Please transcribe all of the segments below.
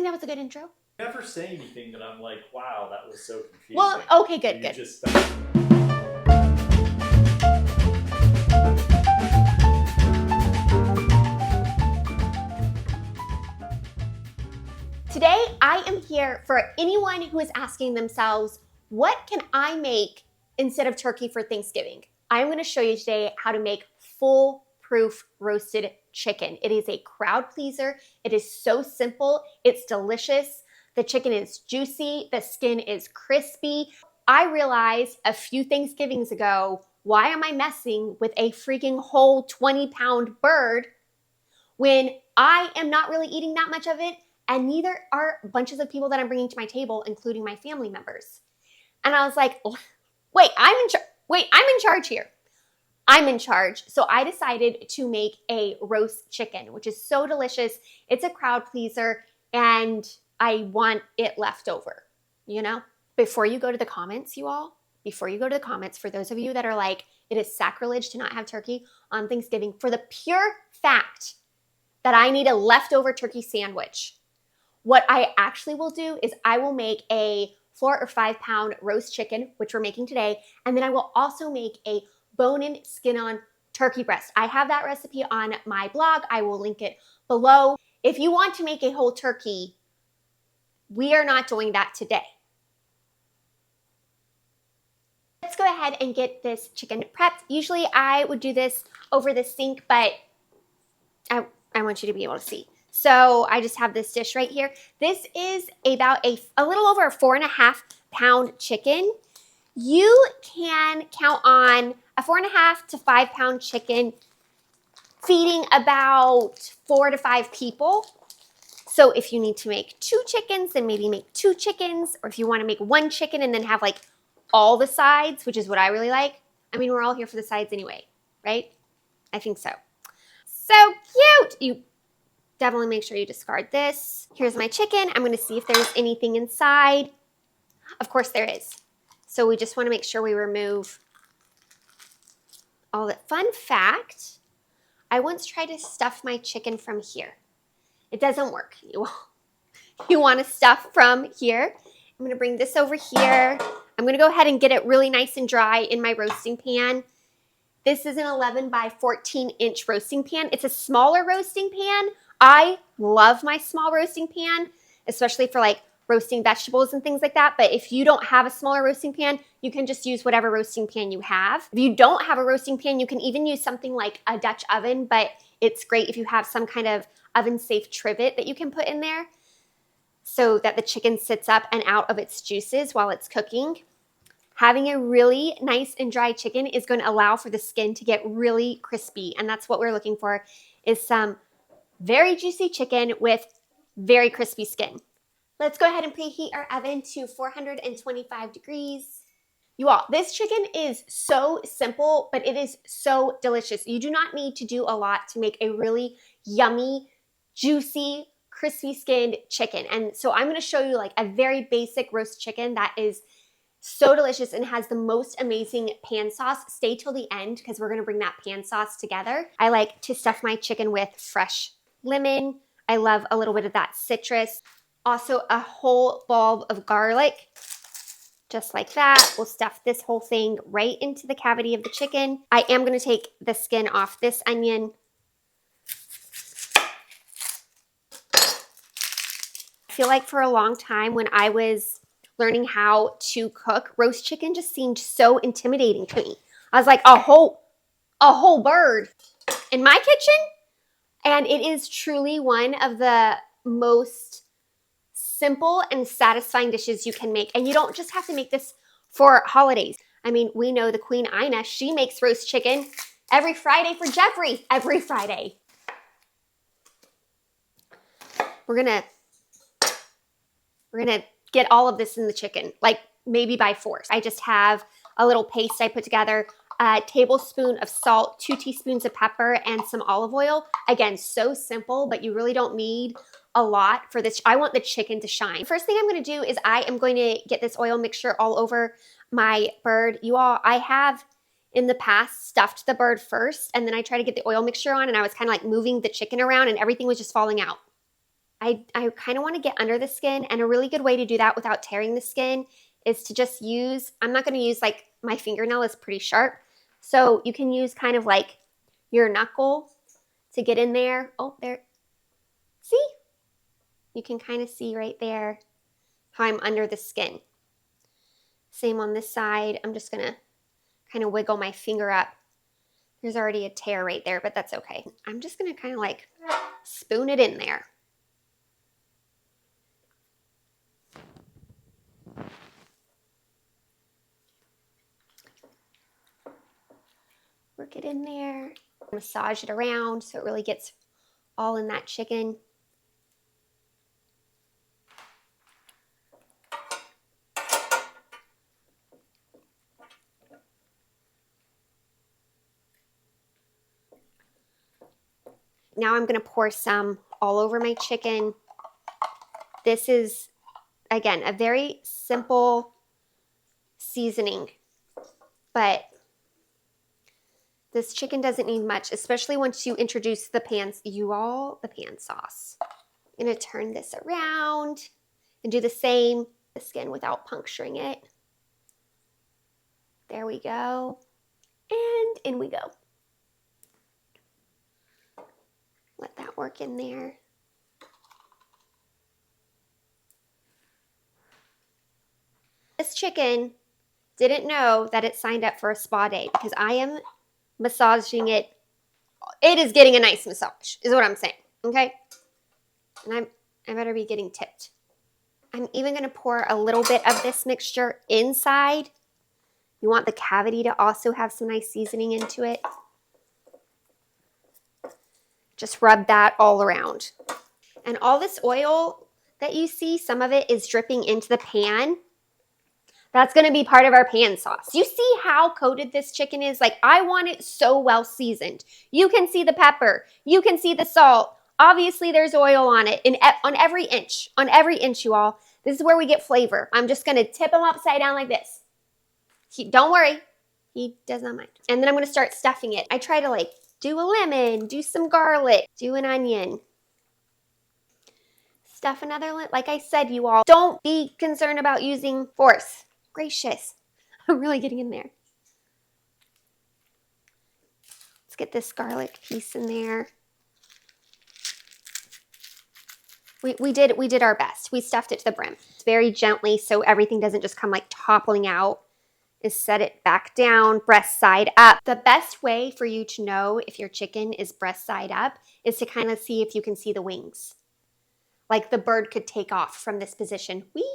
that was a good intro? Never say anything that I'm like, wow, that was so confusing. Well, okay, good, good. Today, I am here for anyone who is asking themselves, what can I make instead of turkey for Thanksgiving? I'm going to show you today how to make foolproof roasted chicken. It is a crowd pleaser. It is so simple. It's delicious. The chicken is juicy. The skin is crispy. I realized a few Thanksgivings ago, why am I messing with a freaking whole 20-pound bird when I am not really eating that much of it, and neither are bunches of people that I'm bringing to my table, including my family members. And I was like, wait, I'm in charge here. I'm in charge. So I decided to make a roast chicken, which is so delicious. It's a crowd pleaser, and I want it left over, you know? Before you go to the comments, you all, for those of you that are like, it is sacrilege to not have turkey on Thanksgiving, for the pure fact that I need a leftover turkey sandwich, what I actually will do is I will make a 4 or 5 pound roast chicken, which we're making today. And then I will also make a bone-in, skin-on turkey breast. I have that recipe on my blog. I will link it below. If you want to make a whole turkey, we are not doing that today. Let's go ahead and get this chicken prepped. Usually I would do this over the sink, but I want you to be able to see. So I just have this dish right here. This is about a little over a 4.5 pound chicken. You can count on a 4.5 to 5 pound chicken feeding about 4 to 5 people. So if you need to make 2 chickens, then maybe make 2 chickens. Or if you want to make 1 chicken and then have like all the sides, which is what I really like. I mean, we're all here for the sides anyway, right? I think so. So cute. You definitely make sure you discard this. Here's my chicken. I'm going to see if there's anything inside. Of course there is. So we just want to make sure we remove all that. Fun fact, I once tried to stuff my chicken from here. It doesn't work. You want to stuff from here. I'm going to bring this over here. I'm going to go ahead and get it really nice and dry in my roasting pan. This is an 11 by 14 inch roasting pan. It's a smaller roasting pan. I love my small roasting pan, especially for like roasting vegetables and things like that. But if you don't have a smaller roasting pan, you can just use whatever roasting pan you have. If you don't have a roasting pan, you can even use something like a Dutch oven, but it's great if you have some kind of oven-safe trivet that you can put in there so that the chicken sits up and out of its juices while it's cooking. Having a really nice and dry chicken is going to allow for the skin to get really crispy, and that's what we're looking for, is some very juicy chicken with very crispy skin. Let's go ahead and preheat our oven to 425 degrees. You all, this chicken is so simple, but it is so delicious. You do not need to do a lot to make a really yummy, juicy, crispy skinned chicken. And so I'm going to show you like a very basic roast chicken that is so delicious and has the most amazing pan sauce. Stay till the end because we're going to bring that pan sauce together. I like to stuff my chicken with fresh lemon. I love a little bit of that citrus. Also a whole bulb of garlic. Just like that. We'll stuff this whole thing right into the cavity of the chicken. I am going to take the skin off this onion. I feel like for a long time when I was learning how to cook, roast chicken just seemed so intimidating to me. I was like, a whole bird in my kitchen? And it is truly one of the most simple and satisfying dishes you can make. And you don't just have to make this for holidays. I mean, we know the Queen Ina, she makes roast chicken every Friday for Jeffrey, every Friday. We're gonna get all of this in the chicken, like maybe by force. I just have a little paste I put together, a tablespoon of salt, 2 teaspoons of pepper, and some olive oil. Again, so simple, but you really don't need a lot for this. I want the chicken to shine. First thing I'm going to do is I am going to get this oil mixture all over my bird. You all, I have in the past stuffed the bird first, and then I tried to get the oil mixture on, and I was kind of like moving the chicken around, and everything was just falling out. I kind of want to get under the skin, and a really good way to do that without tearing the skin is to just use, I'm not going to use like, my fingernail is pretty sharp, so you can use kind of like your knuckle to get in there. Oh, there, see? You can kind of see right there how I'm under the skin. Same on this side. I'm just going to kind of wiggle my finger up. There's already a tear right there, but that's okay. I'm just going to kind of like spoon it in there. Work it in there. Massage it around so it really gets all in that chicken. Now I'm going to pour some all over my chicken. This is, again, a very simple seasoning, but this chicken doesn't need much, especially once you introduce the pan sauce. I'm going to turn this around and do the same, the skin without puncturing it. There we go. And in we go. Let that work in there. This chicken didn't know that it signed up for a spa day because I am massaging it. It is getting a nice massage, is what I'm saying, okay? And I better be getting tipped. I'm even going to pour a little bit of this mixture inside. You want the cavity to also have some nice seasoning into it. Just rub that all around. And all this oil that you see, some of it is dripping into the pan. That's going to be part of our pan sauce. You see how coated this chicken is? Like, I want it so well seasoned. You can see the pepper. You can see the salt. Obviously, there's oil on it on every inch. On every inch, you all. This is where we get flavor. I'm just going to tip him upside down like this. Don't worry. He does not mind. And then I'm going to start stuffing it. I try to like do a lemon, do some garlic, do an onion. Stuff another lemon. Like I said, you all, don't be concerned about using force. Gracious. I'm really getting in there. Let's get this garlic piece in there. We did our best. We stuffed it to the brim. Very gently so everything doesn't just come like toppling out. Is set it back down, breast side up. The best way for you to know if your chicken is breast side up is to kind of see if you can see the wings. Like the bird could take off from this position. Whee!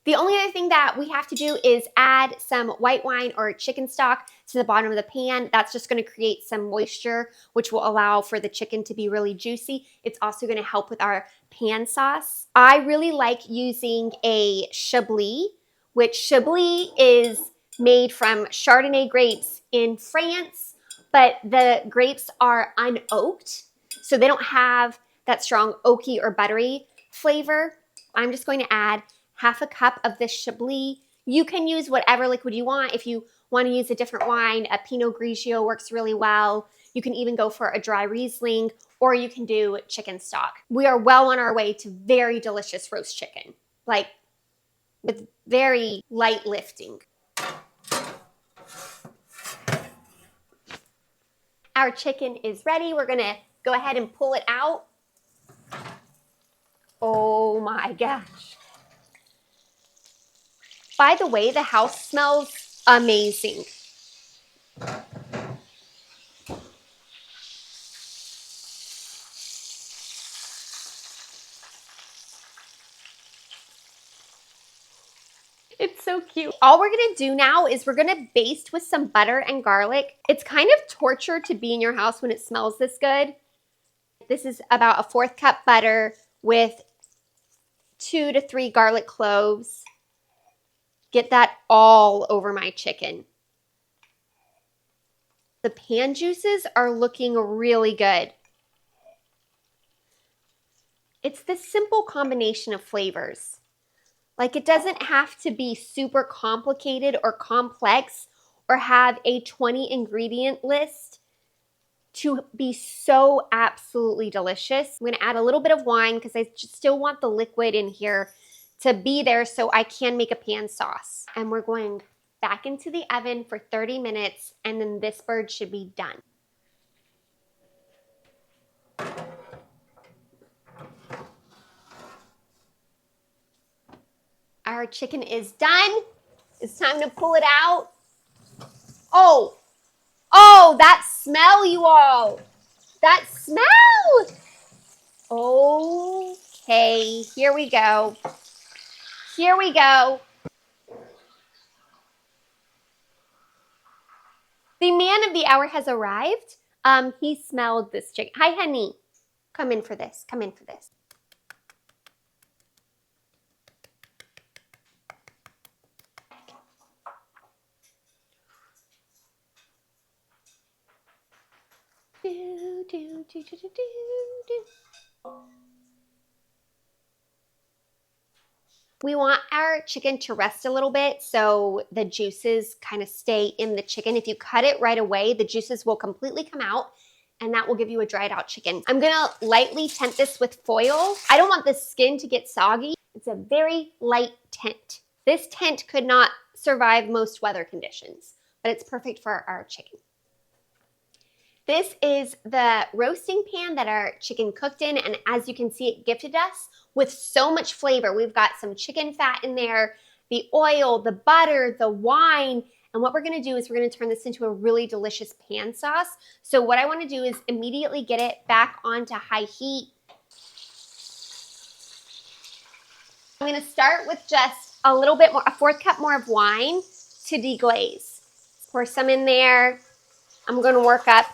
The only other thing that we have to do is add some white wine or chicken stock to the bottom of the pan. That's just going to create some moisture, which will allow for the chicken to be really juicy. It's also going to help with our pan sauce. I really like using a Chablis, which Chablis is made from Chardonnay grapes in France, but the grapes are unoaked, so they don't have that strong oaky or buttery flavor. I'm just going to add half a cup of this Chablis. You can use whatever liquid you want. If you want to use a different wine, a Pinot Grigio works really well. You can even go for a dry Riesling, or you can do chicken stock. We are well on our way to very delicious roast chicken, like with very light lifting. Our chicken is ready. We're gonna go ahead and pull it out. Oh my gosh. By the way, the house smells amazing. It's so cute. All we're gonna do now is we're gonna baste with some butter and garlic. It's kind of torture to be in your house when it smells this good. This is about a 1/4 cup butter with 2 to 3 garlic cloves. Get that all over my chicken. The pan juices are looking really good. It's this simple combination of flavors. Like, it doesn't have to be super complicated or complex or have a 20 ingredient list. to be so absolutely delicious. I'm gonna add a little bit of wine because I still want the liquid in here to be there so I can make a pan sauce. And we're going back into the oven for 30 minutes and then this bird should be done. Our chicken is done. It's time to pull it out. Oh, that smell, you all. That smell. Okay, here we go. Here we go. The man of the hour has arrived. He smelled this chicken. Hi, honey. Come in for this. Come in for this. Do, do, do, do, do, do. We want our chicken to rest a little bit so the juices kind of stay in the chicken. If you cut it right away, the juices will completely come out and that will give you a dried out chicken. I'm gonna lightly tint this with foil. I don't want the skin to get soggy. It's a very light tint. This tint could not survive most weather conditions, but it's perfect for our chicken. This is the roasting pan that our chicken cooked in, and as you can see, it gifted us with so much flavor. We've got some chicken fat in there, the oil, the butter, the wine, and what we're gonna do is we're gonna turn this into a really delicious pan sauce. So what I wanna do is immediately get it back onto high heat. I'm gonna start with just a little bit more, a 4th cup more of wine to deglaze. Pour some in there. I'm gonna work up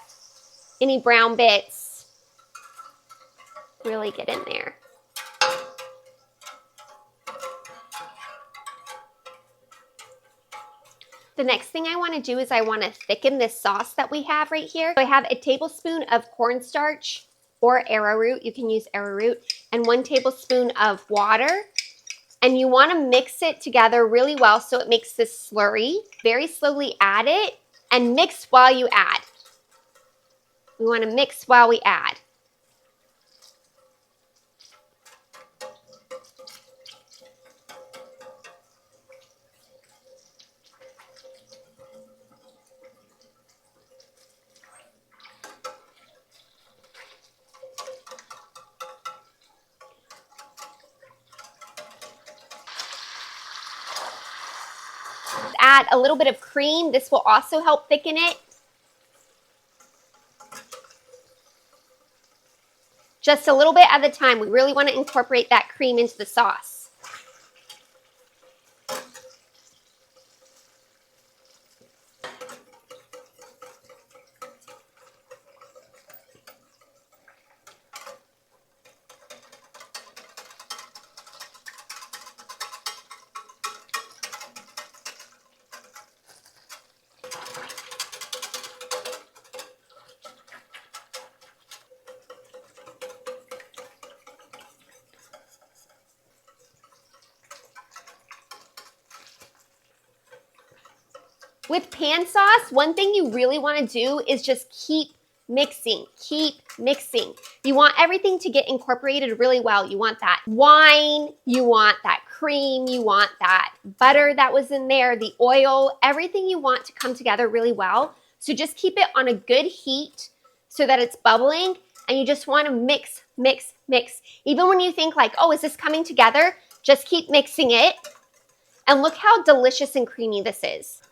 any brown bits. Really get in there. The next thing I want to do is I want to thicken this sauce that we have right here. So I have a tablespoon of cornstarch or arrowroot. You can use arrowroot, and 1 tablespoon of water. And you want to mix it together really well so it makes this slurry. Very slowly add it and mix while you add. We want to mix while we add. Add a little bit of cream. This will also help thicken it. Just a little bit at a time. We really want to incorporate that cream into the sauce. With pan sauce, one thing you really want to do is just keep mixing, keep mixing. You want everything to get incorporated really well. You want that wine, you want that cream, you want that butter that was in there, the oil, everything you want to come together really well. So just keep it on a good heat so that it's bubbling, and you just want to mix, mix, mix. Even when you think like, oh, is this coming together? Just keep mixing it. And look how delicious and creamy this is.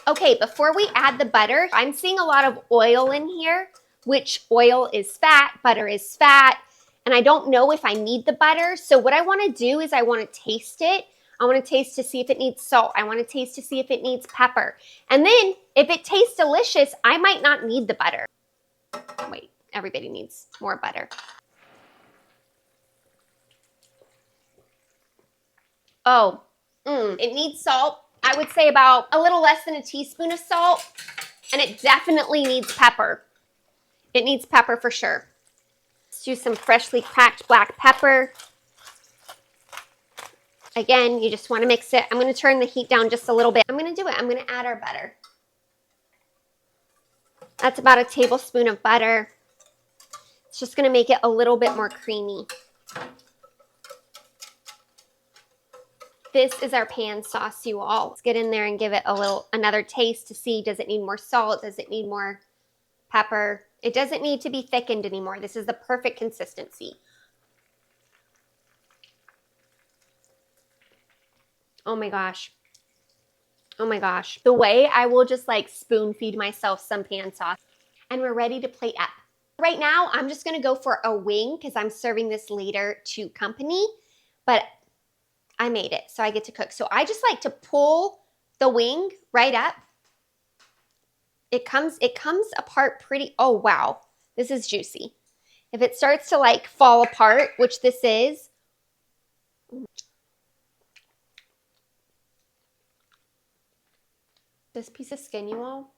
Okay, before we add the butter, I'm seeing a lot of oil in here, which oil is fat, butter is fat, and I don't know if I need the butter. So what I want to do is I want to taste it. I want to taste to see if it needs salt. I want to taste to see if it needs pepper. And then if it tastes delicious, I might not need the butter. Wait, everybody needs more butter. Oh, it needs salt. I would say about a little less than a teaspoon of salt, and it definitely needs pepper. It needs pepper for sure. Let's do some freshly cracked black pepper. Again, you just want to mix it. I'm going to turn the heat down just a little bit. I'm going to do it. I'm going to add our butter. That's about a tablespoon of butter. It's just going to make it a little bit more creamy. This is our pan sauce, you all. Let's get in there and give it another taste to see, does it need more salt? Does it need more pepper? It doesn't need to be thickened anymore. This is the perfect consistency. Oh my gosh. Oh my gosh. The way I will just like spoon feed myself some pan sauce. And we're ready to plate up. Right now, I'm just gonna go for a wing because I'm serving this later to company, but I made it, so I get to cook. So I just like to pull the wing right up. It comes apart pretty, oh wow, this is juicy. If it starts to like fall apart, which this is, this piece of skin, you all,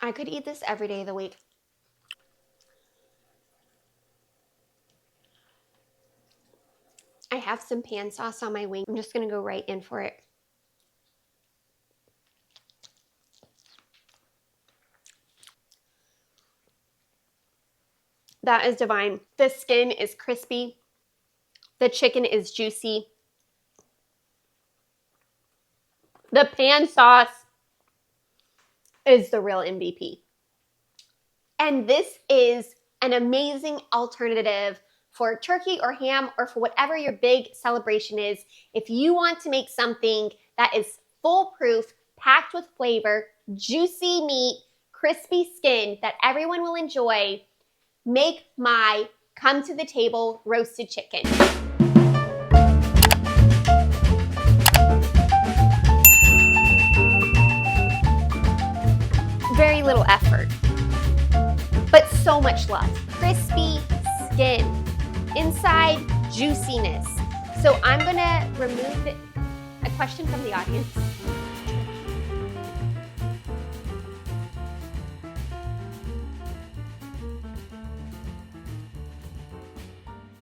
I could eat this every day of the week. I have some pan sauce on my wing. I'm just gonna go right in for it. That is divine. The skin is crispy. The chicken is juicy. The pan sauce is the real MVP. And this is an amazing alternative for turkey or ham or for whatever your big celebration is. If you want to make something that is foolproof, packed with flavor, juicy meat, crispy skin that everyone will enjoy, make my come to the table roasted chicken. Very little effort, but so much love. Crispy skin, inside juiciness. So I'm gonna remove a question from the audience.